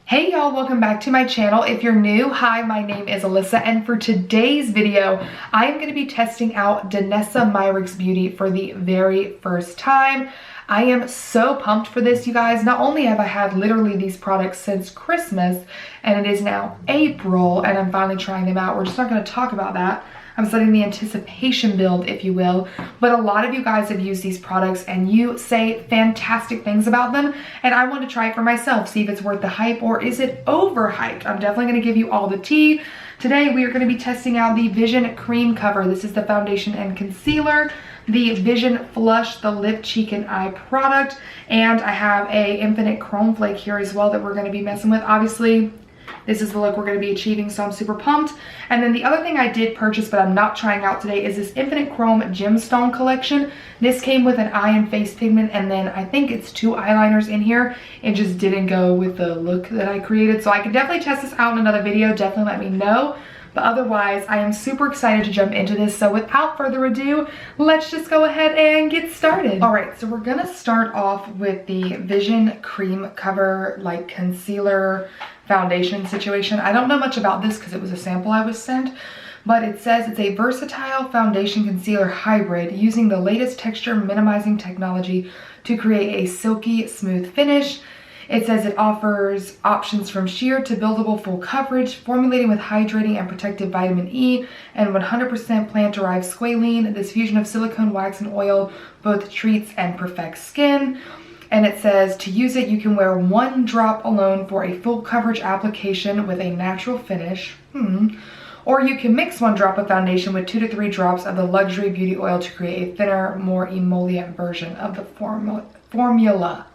Hey y'all, welcome back to my channel. If you're new, hi, my name is Alyssa, and for today's video, I am going to be testing out Danessa Myricks Beauty for the very first time. I am so pumped for this, you guys. Not only have I had literally these products since Christmas, and it is now April, and I'm finally trying them out. We're just not going to talk about that. I'm setting the anticipation build, if you will. But a lot of you guys have used these products and you say fantastic things about them. And I want to try it for myself, see if it's worth the hype or is it overhyped. I'm definitely going to give you all the tea. Today we are going to be testing out the Vision Cream Cover. This is the foundation and concealer. The Vision Flush, the lip, cheek, and eye product. And I have a Infinite Chrome Flake here as well that we're going to be messing with. Obviously, this is the look we're going to be achieving, so I'm super pumped. And then the other thing I did purchase, but I'm not trying out today, is this Infinite Chrome Gemstone collection. This came with an eye and face pigment, and then I think it's 2 eyeliners in here. It just didn't go with the look that I created. So I can definitely test this out in another video. Definitely let me know. But otherwise, I am super excited to jump into this. So without further ado, let's just go ahead and get started. All right, so we're gonna start off with the Vision Cream Cover, like concealer foundation situation. I don't know much about this because it was a sample I was sent, but it says it's a versatile foundation concealer hybrid using the latest texture minimizing technology to create a silky smooth finish. It says it offers options from sheer to buildable full coverage, formulating with hydrating and protective vitamin E and 100% plant-derived squalene. This fusion of silicone, wax, and oil both treats and perfects skin. And it says to use it, you can wear 1 drop alone for a full coverage application with a natural finish. Or you can mix 1 drop of foundation with 2 to 3 drops of the luxury beauty oil to create a thinner, more emollient version of the formula.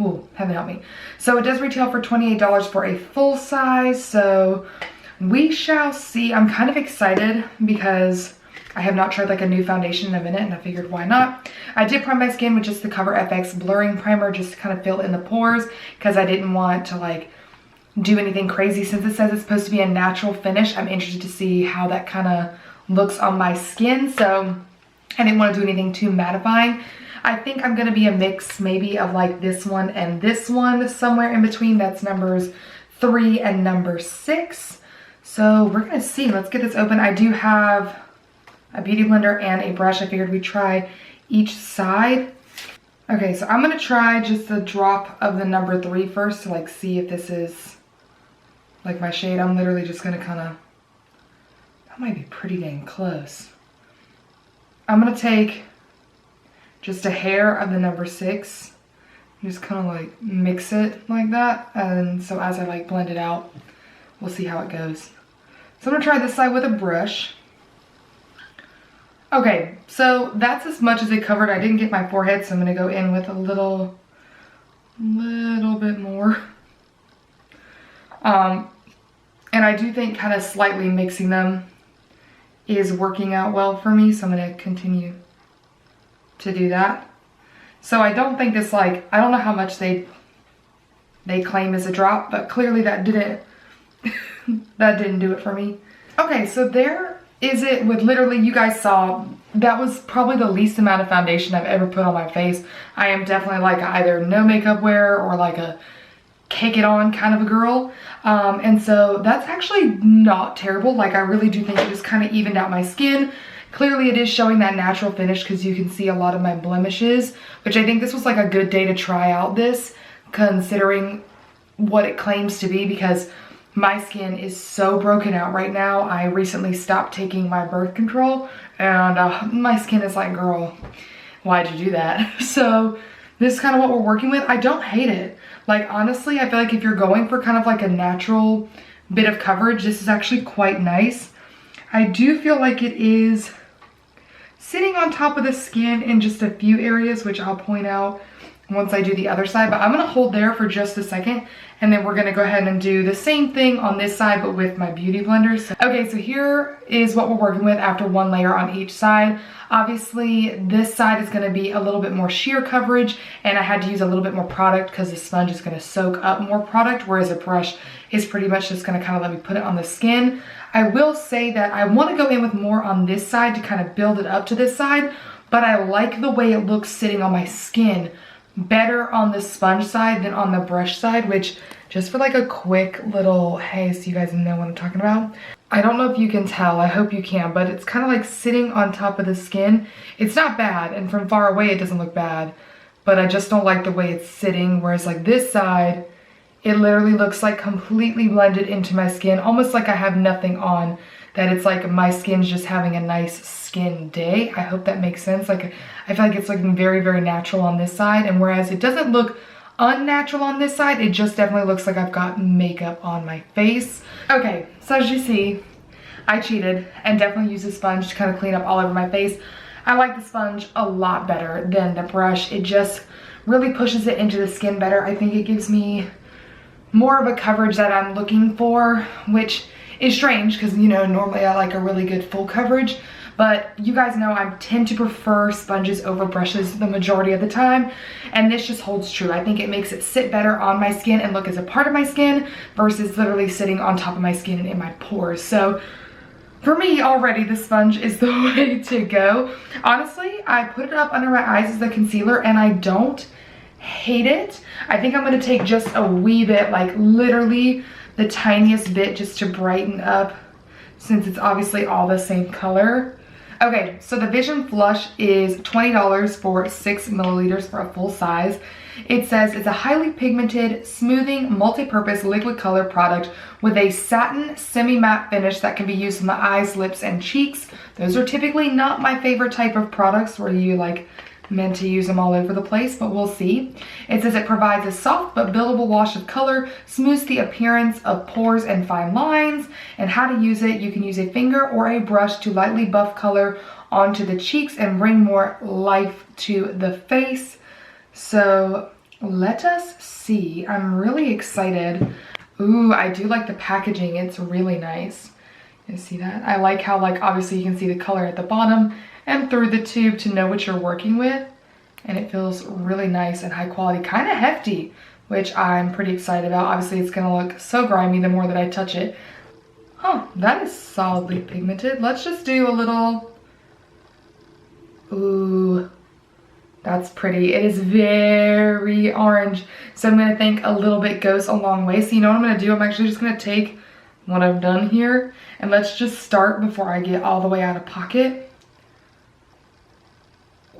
Ooh, heaven help me. So it does retail for $28 for a full size. So we shall see. I'm kind of excited because I have not tried like a new foundation in a minute, and I figured why not. I did prime my skin with just the Cover FX blurring primer just to kind of fill in the pores because I didn't want to like do anything crazy. Since it says it's supposed to be a natural finish, I'm interested to see how that kind of looks on my skin. So I didn't want to do anything too mattifying. I think I'm going to be a mix maybe of like this one and this one, somewhere in between. That's numbers 3 and number 6. So we're going to see. Let's get this open. I do have a beauty blender and a brush. I figured we'd try each side. Okay, so I'm going to try just a drop of the number 3 first to like see if this is like my shade. I'm literally just going to kind of, that might be pretty dang close. I'm going to take just a hair of the number 6, just kind of like mix it like that, and so as I like blend it out, we'll see how it goes. So I'm gonna try this side with a brush. Okay, so that's as much as it covered. I didn't get my forehead, so I'm gonna go in with a little bit more. And I do think kind of slightly mixing them is working out well for me, so I'm gonna continue to do that. So I don't think this, like, I don't know how much they claim is a drop, but clearly that didn't that didn't do it for me. Okay, so there is it with literally, you guys saw, that was probably the least amount of foundation I've ever put on my face. I am definitely like either no makeup wear or like a cake it on kind of a girl. And so that's actually not terrible. Like I really do think it just kind of evened out my skin. Clearly it is showing that natural finish because you can see a lot of my blemishes, which I think this was like a good day to try out this, considering what it claims to be, because my skin is so broken out right now. I recently stopped taking my birth control, and my skin is like, girl, why'd you do that? So this is kind of what we're working with. I don't hate it. Like honestly, I feel like if you're going for kind of like a natural bit of coverage, this is actually quite nice. I do feel like it is sitting on top of the skin in just a few areas, which I'll point out once I do the other side, but I'm gonna hold there for just a second, and then we're gonna go ahead and do the same thing on this side, but with my beauty blender. So, okay, so here is what we're working with after 1 layer on each side. Obviously, this side is gonna be a little bit more sheer coverage, and I had to use a little bit more product because the sponge is gonna soak up more product, whereas a brush is pretty much just gonna kind of let me put it on the skin. I will say that I wanna go in with more on this side to kind of build it up to this side, but I like the way it looks sitting on my skin better on the sponge side than on the brush side, which just for like a quick little, hey, so you guys know what I'm talking about. I don't know if you can tell, I hope you can, but it's kind of like sitting on top of the skin. It's not bad, and from far away it doesn't look bad, but I just don't like the way it's sitting, whereas like this side, it literally looks like completely blended into my skin, almost like I have nothing on, that it's like my skin's just having a nice skin day. I hope that makes sense. Like, I feel like it's looking very, very natural on this side, and whereas it doesn't look unnatural on this side, it just definitely looks like I've got makeup on my face. Okay, so as you see, I cheated and definitely used a sponge to kind of clean up all over my face. I like the sponge a lot better than the brush. It just really pushes it into the skin better. I think it gives me more of a coverage that I'm looking for, which is strange because, you know, normally I like a really good full coverage, but you guys know I tend to prefer sponges over brushes the majority of the time, and this just holds true. I think it makes it sit better on my skin and look as a part of my skin versus literally sitting on top of my skin and in my pores. So for me, already the sponge is the way to go. Honestly, I put it up under my eyes as a concealer and I don't hate it. I think I'm gonna take just a wee bit, like literally the tiniest bit, just to brighten up, since it's obviously all the same color. Okay, so the Vision Flush is $20 for 6 milliliters for a full size. It says it's a highly pigmented, smoothing, multi-purpose liquid color product with a satin semi-matte finish that can be used on the eyes, lips, and cheeks. Those are typically not my favorite type of products where you like meant to use them all over the place, but we'll see. It says it provides a soft but buildable wash of color, smooths the appearance of pores and fine lines, and how to use it. You can use a finger or a brush to lightly buff color onto the cheeks and bring more life to the face. So let us see. I'm really excited. Ooh, I do like the packaging. It's really nice. You see that? I like how, like, obviously you can see the color at the bottom and through the tube to know what you're working with. And it feels really nice and high quality, kind of hefty, which I'm pretty excited about. Obviously it's gonna look so grimy the more that I touch it. Huh, that is solidly pigmented. Let's just do a little, ooh, that's pretty. It is very orange. So I'm gonna think a little bit goes a long way. So you know what I'm gonna do? I'm actually just gonna take what I've done here and let's just start before I get all the way out of pocket.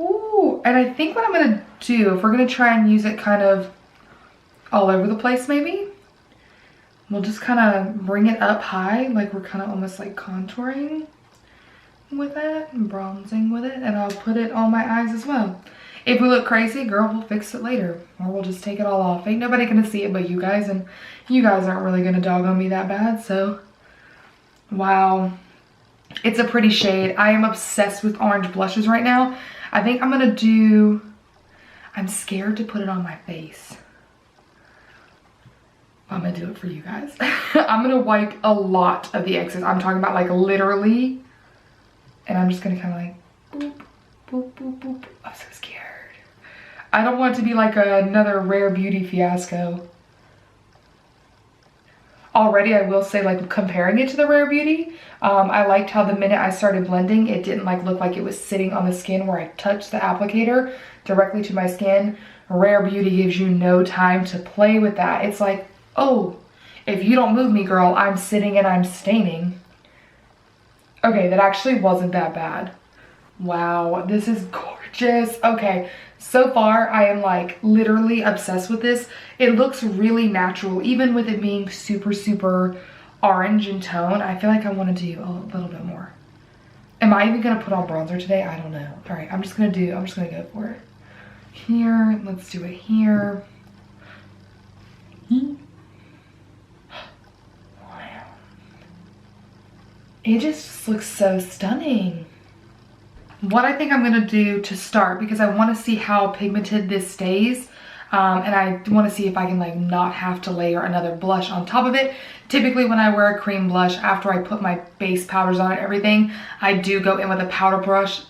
Ooh, and I think what I'm gonna do, if we're gonna try and use it kind of all over the place maybe, we'll just kind of bring it up high, like we're kind of almost like contouring with it and bronzing with it, and I'll put it on my eyes as well. If we look crazy, girl, we'll fix it later, or we'll just take it all off. Ain't nobody gonna see it but you guys, and you guys aren't really gonna dog on me that bad, so. Wow, it's a pretty shade. I am obsessed with orange blushes right now. I think I'm gonna do, I'm scared to put it on my face. I'm gonna do it for you guys. I'm gonna wipe a lot of the excess. I'm talking about like literally, and I'm just gonna kind of like boop, boop, boop, boop. I'm so scared. I don't want it to be like another Rare Beauty fiasco. Already, I will say, like, comparing it to the Rare Beauty, I liked how the minute I started blending, it didn't like look like it was sitting on the skin where I touched the applicator directly to my skin. Rare Beauty gives you no time to play with that. It's like, oh, if you don't move me, girl, I'm sitting and I'm staining. Okay, that actually wasn't that bad. Wow, this is gorgeous. Okay, so far I am like literally obsessed with this. It looks really natural, even with it being super, super orange in tone. I feel like I want to do a little bit more. Am I even gonna put on bronzer today? I don't know. All right, I'm just gonna go for it. Here, let's do it here. Wow. It just looks so stunning. What I think I'm gonna do to start, because I want to see how pigmented this stays, and I want to see if I can like not have to layer another blush on top of it. Typically when I wear a cream blush, after I put my base powders on and everything, I do go in with a powder blush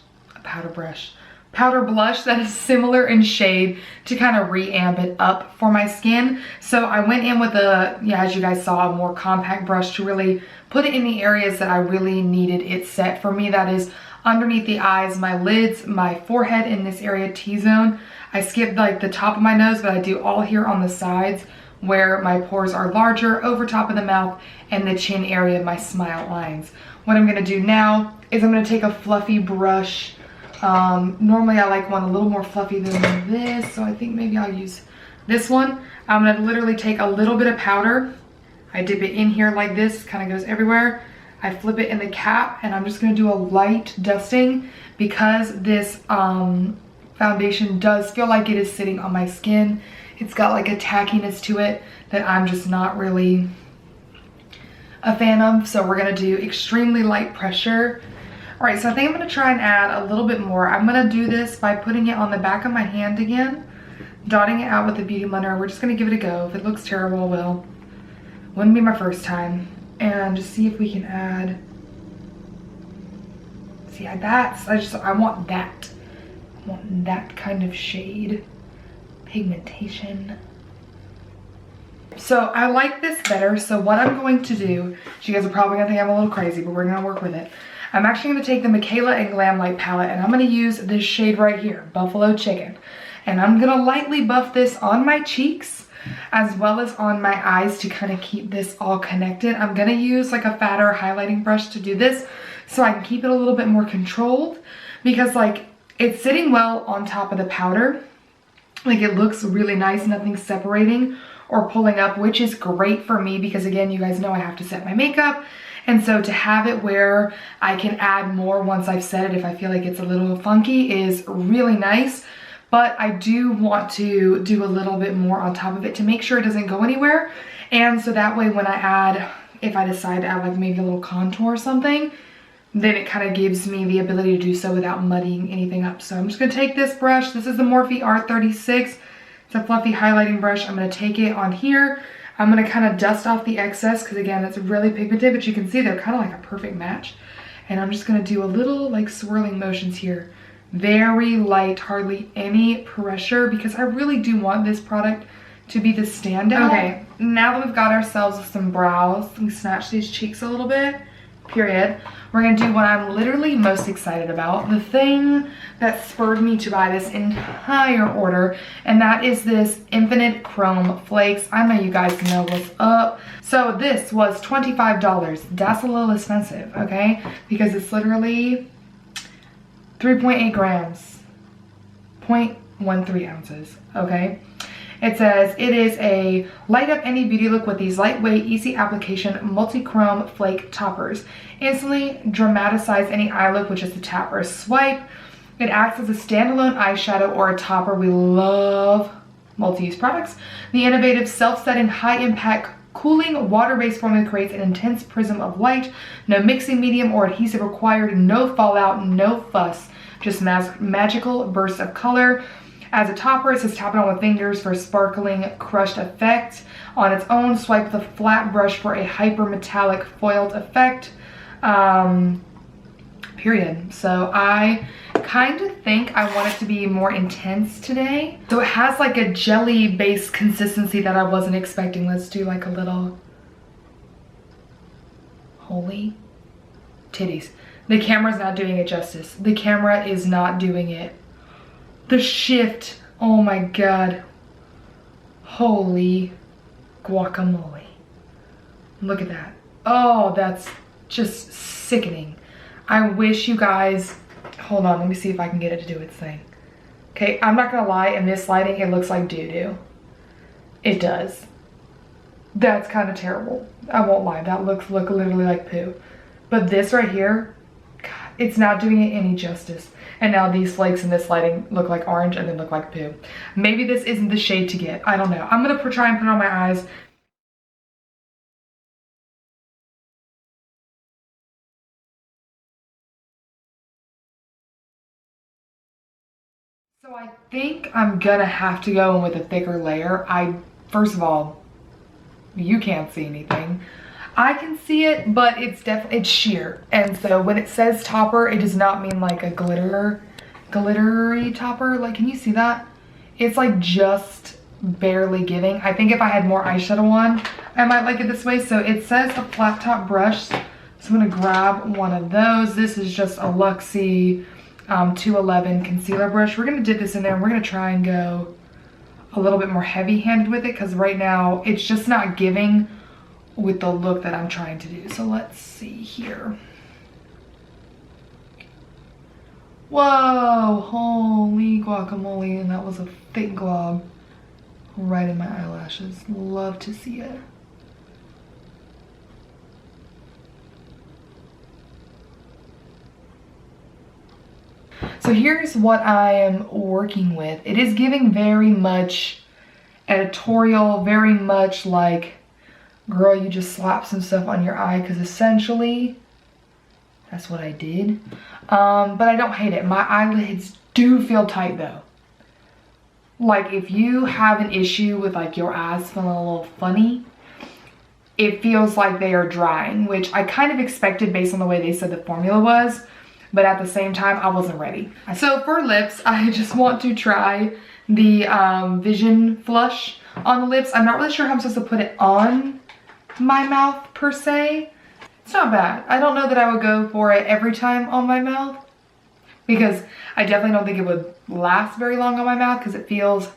that is similar in shade to kind of re-amp it up for my skin. So I went in with a, yeah, as you guys saw, a more compact brush to really put it in the areas that I really needed it set. For me, that is underneath the eyes, my lids, my forehead in this area, T-zone. I skipped like the top of my nose, but I do all here on the sides where my pores are larger, over top of the mouth, and the chin area of my smile lines. What I'm gonna do now is I'm gonna take a fluffy brush. Normally I like one a little more fluffy than this, so I think maybe I'll use this one. I'm gonna literally take a little bit of powder. I dip it in here like this, kind of goes everywhere. I flip it in the cap, and I'm just gonna do a light dusting because this foundation does feel like it is sitting on my skin. It's got like a tackiness to it that I'm just not really a fan of. So we're gonna do extremely light pressure. All right, so I think I'm gonna try and add a little bit more. I'm gonna do this by putting it on the back of my hand again, dotting it out with a beauty blender. We're just gonna give it a go. If it looks terrible, well, wouldn't be my first time. And just see if we can add, see, I want that. I want that kind of shade, pigmentation. So I like this better. So what I'm going to do, you guys are probably gonna think I'm a little crazy, but we're gonna work with it. I'm actually gonna take the Mikayla and GlamLite palette, and I'm gonna use this shade right here, Buffalo Chicken. And I'm gonna lightly buff this on my cheeks as well as on my eyes to kind of keep this all connected. I'm gonna use like a fatter highlighting brush to do this so I can keep it a little bit more controlled, because like it's sitting well on top of the powder. Like it looks really nice, nothing's separating or pulling up, which is great for me because again, you guys know I have to set my makeup. And so to have it where I can add more once I've set it if I feel like it's a little funky is really nice. But I do want to do a little bit more on top of it to make sure it doesn't go anywhere. And so that way when I add, if I decide to add like maybe a little contour or something, then it kind of gives me the ability to do so without muddying anything up. So I'm just gonna take this brush. This is the Morphe R36. It's a fluffy highlighting brush. I'm gonna take it on here. I'm gonna kind of dust off the excess because again, it's really pigmented, but you can see they're kind of like a perfect match. And I'm just gonna do a little like swirling motions here. Very light, hardly any pressure, because I really do want this product to be the standout. Okay, now that we've got ourselves some brows, we snatch these cheeks a little bit, period. We're gonna do what I'm literally most excited about, the thing that spurred me to buy this entire order, and that is this Infinite Chrome Flakes. I know you guys know what's up. So this was $25. That's a little expensive, okay? Because it's literally 3.8 grams, 0.13 ounces, okay? It says it is a light up any beauty look with these lightweight, easy application, multi-chrome flake toppers. Instantly dramatize any eye look with just a tap or a swipe. It acts as a standalone eyeshadow or a topper. We love multi-use products. The innovative self-setting high impact cooling water-based formula creates an intense prism of light. No mixing medium or adhesive required. No fallout, no fuss. Just magical bursts of color. As a topper, it says tap it on with fingers for a sparkling crushed effect. On its own, swipe the flat brush for a hyper metallic foiled effect. Period. So I kind of think I want it to be more intense today. So it has like a jelly based consistency that I wasn't expecting. Let's do like a little holy titties. The camera's not doing it justice. The camera is not doing it. The shift, oh my God. Holy guacamole. Look at that. Oh, that's just sickening. I wish you guys, hold on, let me see if I can get it to do its thing. Okay, I'm not gonna lie, in this lighting, it looks like doo-doo. It does. That's kind of terrible. I won't lie, that looks literally like poo. But this right here, God, it's not doing it any justice. And now these flakes in this lighting look like orange and they look like poo. Maybe this isn't the shade to get, I don't know. I'm gonna try and put it on my eyes. So I think I'm gonna have to go in with a thicker layer. First of all, you can't see anything. I can see it, but it's sheer. And so when it says topper, it does not mean like a glittery topper. Like, can you see that? It's like just barely giving. I think if I had more eyeshadow on, I might like it this way. So it says a flat top brush. So I'm gonna grab one of those. This is just a Luxie 211 concealer brush. We're gonna dip this in there and we're gonna try and go a little bit more heavy-handed with it, because right now it's just not giving with the look that I'm trying to do. So let's see here. Whoa, holy guacamole, and that was a thick glob right in my eyelashes. Love to see it. So here's what I am working with. It is giving very much editorial, very much like, girl, you just slapped some stuff on your eye, because essentially that's what I did. But I don't hate it. My eyelids do feel tight though. Like if you have an issue with like your eyes feeling a little funny, it feels like they are drying, which I kind of expected based on the way they said the formula was. But at the same time, I wasn't ready. So for lips, I just want to try the Vision Flush on the lips. I'm not really sure how I'm supposed to put it on my mouth per se. It's not bad. I don't know that I would go for it every time on my mouth, because I definitely don't think it would last very long on my mouth, because it feels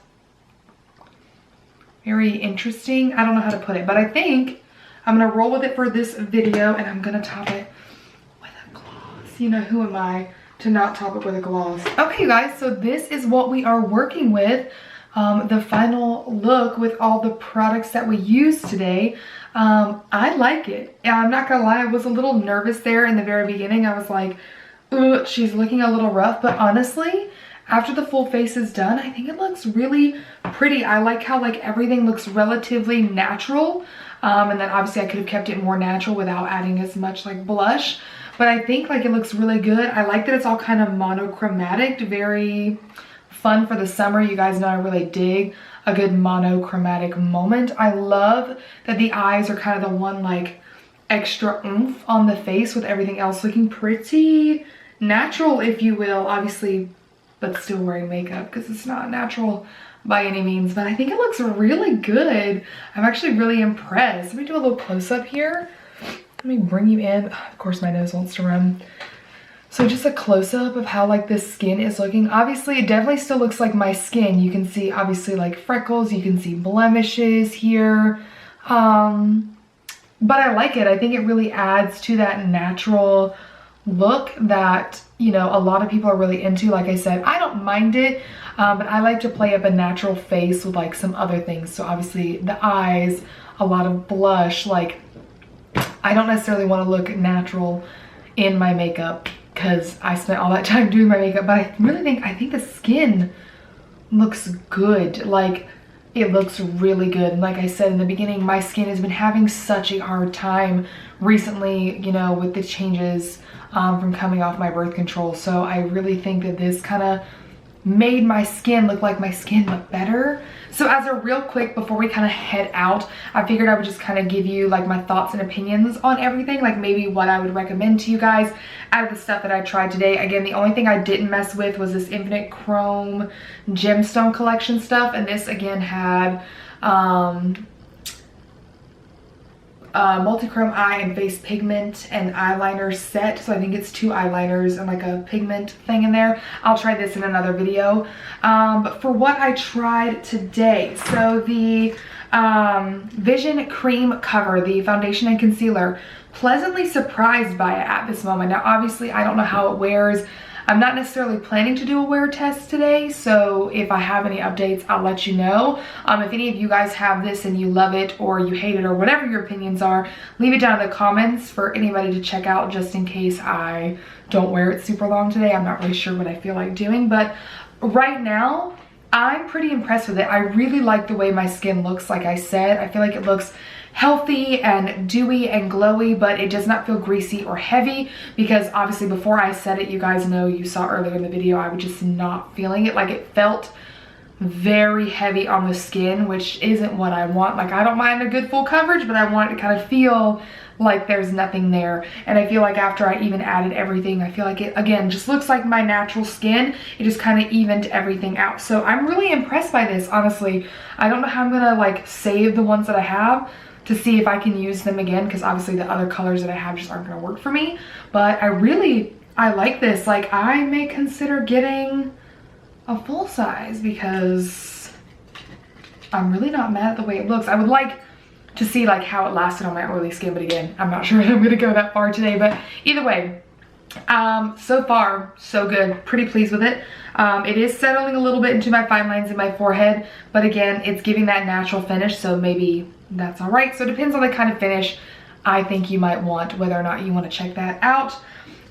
very interesting. I don't know how to put it, but I think I'm gonna roll with it for this video, and I'm gonna top it. You know, who am I to not top it with a gloss? Okay, you guys, so this is what we are working with. The final look with all the products that we used today. I like it. And I'm not gonna lie, I was a little nervous there in the very beginning. I was like, ugh, she's looking a little rough. But honestly, after the full face is done, I think it looks really pretty. I like how like everything looks relatively natural. And then obviously I could have kept it more natural without adding as much like blush. But I think like it looks really good. I like that it's all kind of monochromatic, very fun for the summer. You guys know I really dig a good monochromatic moment. I love that the eyes are kind of the one like extra oomph on the face, with everything else looking pretty natural, if you will. Obviously, but still wearing makeup because it's not natural by any means. But I think it looks really good. I'm actually really impressed. Let me do a little close-up here. Let me bring you in. Of course, my nose wants to run. So just a close-up of how like this skin is looking. Obviously, it definitely still looks like my skin. You can see obviously like freckles. You can see blemishes here. But I like it. I think it really adds to that natural look that, you know, a lot of people are really into. Like I said, I don't mind it, but I like to play up a natural face with like some other things. So obviously the eyes, a lot of blush, like I don't necessarily want to look natural in my makeup because I spent all that time doing my makeup, but I really think, the skin looks good. Like it looks really good. And like I said in the beginning, my skin has been having such a hard time recently, you know, with the changes from coming off my birth control. So I really think that this kind of made my skin look like my skin looked better. So as a real quick, before we kind of head out, I figured I would just kind of give you like my thoughts and opinions on everything, like maybe what I would recommend to you guys out of the stuff that I tried today. Again, the only thing I didn't mess with was this Infinite Chrome Gemstone Collection stuff, and this again had multi-chrome eye and face pigment and eyeliner set. So I think it's 2 eyeliners and like a pigment thing in there. I'll try this in another video. But for what I tried today, so the Vision Cream Cover, the foundation and concealer, pleasantly surprised by it at this moment. Now obviously I don't know how it wears. I'm not necessarily planning to do a wear test today, so if I have any updates, I'll let you know. If any of you guys have this and you love it or you hate it or whatever your opinions are, leave it down in the comments for anybody to check out, just in case I don't wear it super long today. I'm not really sure what I feel like doing, but right now, I'm pretty impressed with it. I really like the way my skin looks. Like I said, I feel like it looks healthy and dewy and glowy, but it does not feel greasy or heavy, because obviously before I said it, you guys know, you saw earlier in the video, I was just not feeling it. Like it felt very heavy on the skin, which isn't what I want. Like I don't mind a good full coverage, but I want it to kind of feel like there's nothing there. And I feel like after I even added everything, I feel like it again just looks like my natural skin. It just kind of evened everything out. So I'm really impressed by this, honestly. I don't know how I'm gonna like save the ones that I have to see if I can use them again, because obviously the other colors that I have just aren't gonna work for me. But I like this. Like I may consider getting a full size, because I'm really not mad at the way it looks. I would like to see like how it lasted on my oily skin, but again, I'm not sure I'm gonna go that far today, but either way, so far, so good. Pretty pleased with it. It is settling a little bit into my fine lines in my forehead, but again, it's giving that natural finish, so maybe that's all right. So it depends on the kind of finish I think you might want, whether or not you want to check that out.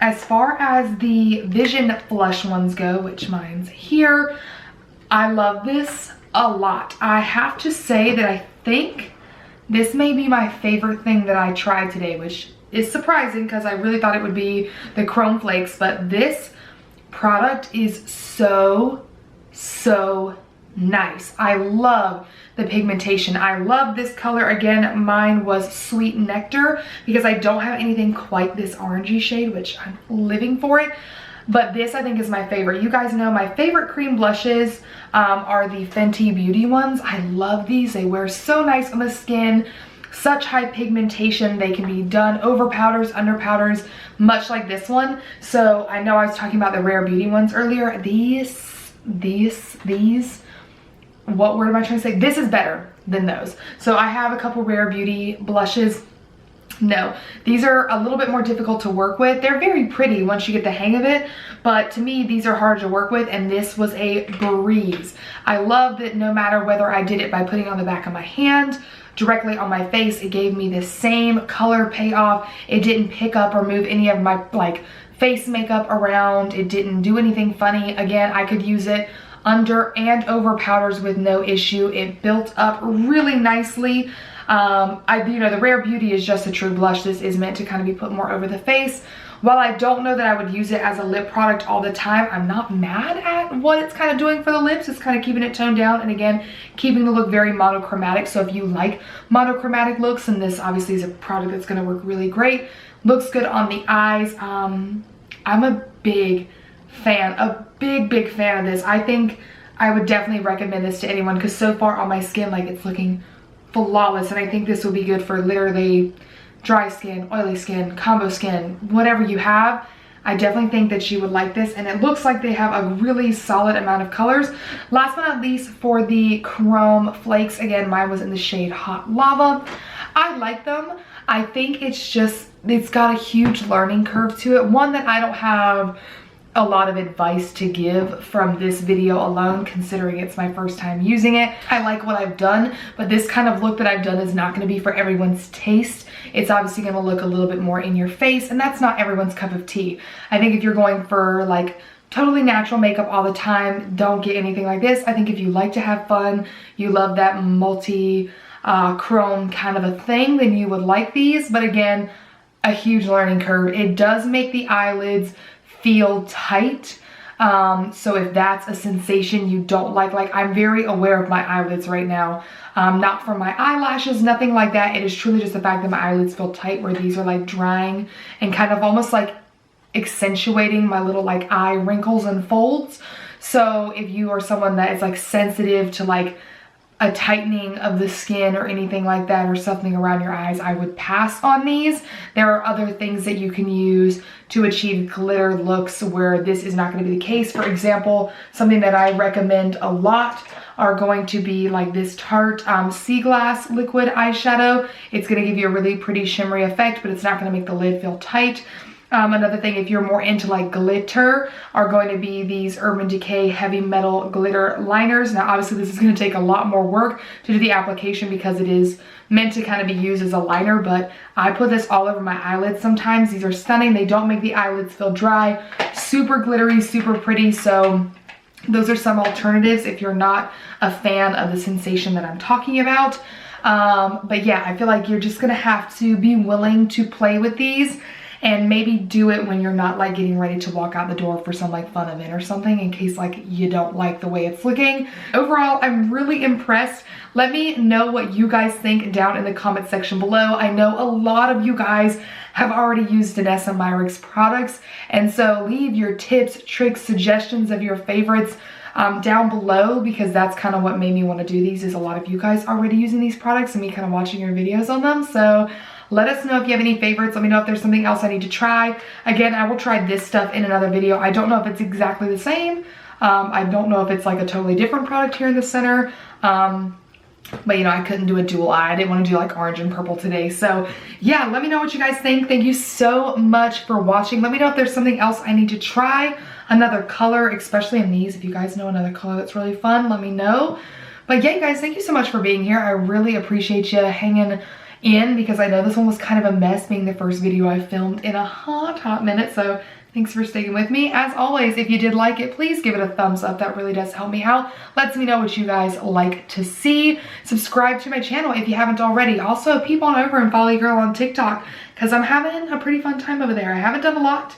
As far as the Vision Flush ones go, which mine's here, I love this a lot. I have to say that I think this may be my favorite thing that I tried today, which is surprising because I really thought it would be the Chrome Flakes, but this product is so nice. I love the pigmentation. I love this color. Again, mine was Sweet Nectar because I don't have anything quite this orangey shade, which I'm living for it. But this I think is my favorite. You guys know my favorite cream blushes are the Fenty Beauty ones. I love these. They wear so nice on the skin. Such high pigmentation. They can be done over powders, under powders, much like this one. So I know I was talking about the Rare Beauty ones earlier. These, what word am I trying to say? This is better than those. So I have a couple Rare Beauty blushes. No, these are a little bit more difficult to work with. They're very pretty once you get the hang of it, but to me, these are hard to work with, and this was a breeze. I love that no matter whether I did it by putting it on the back of my hand, directly on my face, it gave me the same color payoff. It didn't pick up or move any of my like face makeup around. It didn't do anything funny. Again, I could use it under and over powders with no issue. It built up really nicely. You know, the Rare Beauty is just a true blush. This is meant to kind of be put more over the face. While I don't know that I would use it as a lip product all the time, I'm not mad at what it's kind of doing for the lips. It's kind of keeping it toned down, and again, keeping the look very monochromatic. So if you like monochromatic looks, and this obviously is a product that's going to work really great. Looks good on the eyes. I'm a big fan, big fan of this. I think I would definitely recommend this to anyone because so far on my skin, like, it's looking flawless, and I think this will be good for literally dry skin, oily skin, combo skin, whatever you have. I definitely think that you would like this, and it looks like they have a really solid amount of colors. Last but not least, for the Chrome Flakes, again, mine was in the shade Hot Lava. I like them. I think it's got a huge learning curve to it. One that I don't have a lot of advice to give from this video alone, considering it's my first time using it. I like what I've done, but this kind of look that I've done is not going to be for everyone's taste. It's obviously going to look a little bit more in your face, and that's not everyone's cup of tea. I think if you're going for like totally natural makeup all the time, don't get anything like this. I think if you like to have fun, you love that multi chrome kind of a thing, then you would like these. But again, a huge learning curve. It does make the eyelids feel tight. So if that's a sensation you don't like I'm very aware of my eyelids right now. Not from my eyelashes, nothing like that. It is truly just the fact that my eyelids feel tight, where these are like drying and kind of almost like accentuating my little like eye wrinkles and folds. So if you are someone that is like sensitive to like a tightening of the skin or anything like that, or something around your eyes, I would pass on these. There are other things that you can use to achieve glitter looks where this is not going to be the case. For example, something that I recommend a lot are going to be like this Tarte Sea Glass liquid eyeshadow. It's going to give you a really pretty shimmery effect, but it's not going to make the lid feel tight. Another thing, if you're more into like glitter, are going to be these Urban Decay Heavy Metal Glitter Liners. Now, obviously, this is going to take a lot more work to do the application because it is meant to kind of be used as a liner, but I put this all over my eyelids sometimes. These are stunning. They don't make the eyelids feel dry. Super glittery, super pretty. So those are some alternatives if you're not a fan of the sensation that I'm talking about. But yeah, I feel like you're just going to have to be willing to play with these, and maybe do it when you're not like getting ready to walk out the door for some like fun event or something, in case like you don't like the way it's looking. Overall, I'm really impressed. Let me know what you guys think down in the comment section below. I know a lot of you guys have already used Danessa Myricks products, and so leave your tips, tricks, suggestions of your favorites down below, because that's kind of what made me want to do these, is a lot of you guys already using these products and me kind of watching your videos on them. So let us know if you have any favorites. Let me know if there's something else I need to try. Again, I will try this stuff in another video. I don't know if it's exactly the same. I don't know if it's like a totally different product here in the center. But you know, I couldn't do a dual eye. I didn't want to do like orange and purple today. So yeah, let me know what you guys think. Thank you so much for watching. Let me know if there's something else I need to try, another color, especially in these. If you guys know another color that's really fun, let me know. But yeah, guys, thank you so much for being here. I really appreciate you hanging in, because I know this one was kind of a mess, being the first video I filmed in a hot minute. So thanks for sticking with me. As always, if you did like it, please give it a thumbs up. That really does help me out. Lets me know what you guys like to see. Subscribe to my channel if you haven't already. Also, peep on over and follow your girl on TikTok, because I'm having a pretty fun time over there. I haven't done a lot,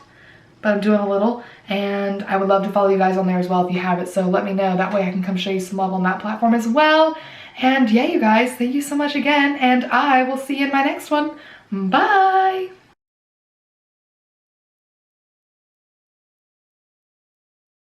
but I'm doing a little, and I would love to follow you guys on there as well if you have it. So let me know. That way I can come show you some love on that platform as well. And yeah, you guys, thank you so much again, and I will see you in my next one. Bye!